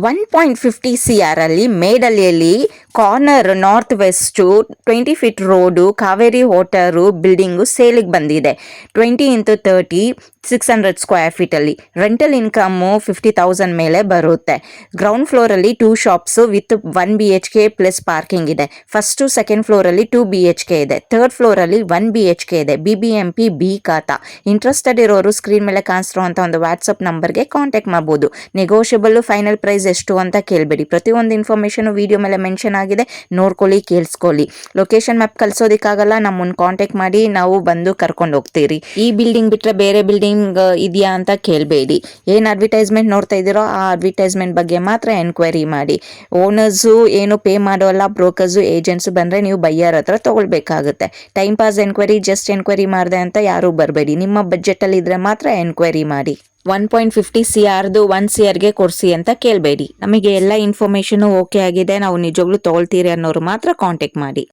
1.50 CR ಅಲ್ಲಿ ಮೇಡಳ್ಳಿಯಲ್ಲಿ corner north west 20 feet road Kaveri hotel building ಸೇಲಿಗೆ ಬಂದಿದೆ. 20x30 600 ಸ್ಕ್ವೇರ್ ಫೀಟಲ್ಲಿ ರೆಂಟಲ್ ಇನ್ಕಮ್ಮು 50,000 ಮೇಲೆ ಬರುತ್ತೆ. ಗ್ರೌಂಡ್ ಫ್ಲೋರಲ್ಲಿ 2 shops with 1 BHK plus parking ಇದೆ. ಫಸ್ಟು ಸೆಕೆಂಡ್ ಫ್ಲೋರಲ್ಲಿ 2 BHK ಇದೆ. ಥರ್ಡ್ ಫ್ಲೋರಲ್ಲಿ 1 BHK ಇದೆ. BBMP B khata. ಇಂಟ್ರೆಸ್ಟೆಡ್ ಇರೋರು ಸ್ಕ್ರೀನ್ ಮೇಲೆ ಕಾಣಿಸ್ತಿರುವಂಥ ಒಂದು ವಾಟ್ಸಪ್ ನಂಬರ್ಗೆ ಕಾಂಟ್ಯಾಕ್ಟ್ ಮಾಡ್ಬೋದು. ನೆಗೋಷಿಯಬಲ್ ಫೈನಲ್ ಪ್ರೈಸ್ ಎಷ್ಟು ಅಂತ ಕೇಳಬೇಡಿ. ಪ್ರತಿಯೊಂದು ಇನ್ಫಾರ್ಮೇಷನ್ ವಿಡಿಯೋ ಮೇಲೆ ಮೆನ್ಷನ್ ಆಗಿದೆ, ನೋಡ್ಕೊಳ್ಳಿ, ಕೇಳಿಸ್ಕೊಳ್ಳಿ. ಲೊಕೇಶನ್ ಮ್ಯಾಪ್ ಕಳ್ಸೋದಕ್ಕಾಗಲ್ಲ, ನಮ್ಮನ್ನು ಕಾಂಟ್ಯಾಕ್ಟ್ ಮಾಡಿ, ನಾವು ಬಂದು ಕರ್ಕೊಂಡು ಹೋಗ್ತೀರಿ. ಈ ಬಿಲ್ಡಿಂಗ್ ಬಿಟ್ಟರೆ ಬೇರೆ ಬಿಲ್ಡಿಂಗ್ ಇದೆಯಾ ಅಂತ ಕೇಳಬೇಡಿ. ಏನು ಅಡ್ವರ್ಟೈಸ್ಮೆಂಟ್ ನೋಡ್ತಾ ಇದ್ದೀರೋ ಆ ಅಡ್ವರ್ಟೈಸ್ಮೆಂಟ್ ಬಗ್ಗೆ ಮಾತ್ರ ಎನ್ಕ್ವೈರಿ ಮಾಡಿ. ಓನರ್ಸು ಏನು ಪೇ ಮಾಡೋಲ್ಲ, ಬ್ರೋಕರ್ಸು ಏಜೆಂಟ್ಸು ಬಂದರೆ ನೀವು ಬೈಯರ್ ಹತ್ರ ತೊಗೊಳ್ಬೇಕಾಗುತ್ತೆ. Time pass enquiry, just enquiry ಮಾಡಿದೆ ಅಂತ ಯಾರೂ ಬರಬೇಡಿ. ನಿಮ್ಮ ಬಜೆಟಲ್ಲಿ ಇದ್ರೆ ಮಾತ್ರ ಎನ್ಕ್ವೈರಿ ಮಾಡಿ. 1.50 CRದು 1 CRಗೆ ಕೊಡಿಸಿ ಅಂತ ಕೇಳಬೇಡಿ. ನಮಗೆ ಎಲ್ಲ ಇನ್ಫಾರ್ಮೇಷನು ಓಕೆ ಆಗಿದೆ, ನಾವು ನಿಜವಾಗ್ಲೂ ತೊಗೊಳ್ತೀರಿ ಅನ್ನೋರು ಮಾತ್ರ ಕಾಂಟ್ಯಾಕ್ಟ್ ಮಾಡಿ.